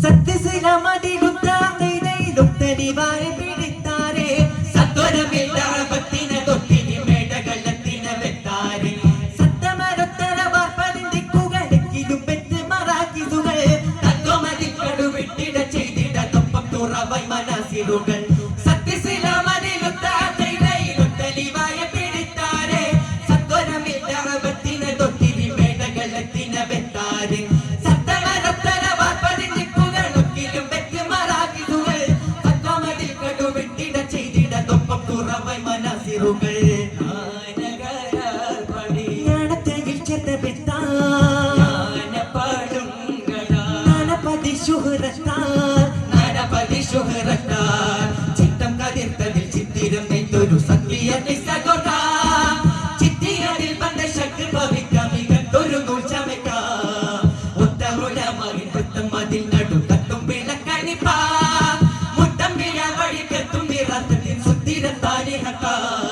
സത്യശിലമതിലുത്തായിലും തെളിവായി പിടിത്താരെ സത്വരമില്ലാപത്തിന് തൊട്ടിനി മേടകള്ളത്തിന് വെത്താരെ സത്തമരത്തര വാർപ്പതിൻ ദിക്കുകളിലും പെറ്റ് മറാക്കിസുകൾ തത്വമതിൽ കടുവിട്ടിട ചെയ്തിടതൊപ്പം തുറവൈ മനസ്സിലുകൾ സത്യശിലമതിലുത്തായിലും തെളിവായി പിടിത്താരെ സത്വരമില്ലാപത്തിന് തൊട്ടിനി മേടകള്ളത്തിന് വെത്താരെ ചിത്തം കതിർത്തതിൽ ചിത്തിരം നെയ്തൊരു സത്യ ചിത്തിയതിൽ പണ്ട ശക്തി ഭവിക്കാം മികത്തൊരു നൂൽ ചമയ്ക്കാം ഒത്തമുലമറിൻ വൃത്തം അതിൽ നടു തട്ടും വിളക്കണിപ്പാ മുട്ടം വിഴ വഴിക്കെത്തും നിറത്തിൽ സുത്തിരത്താനിഹക്കാം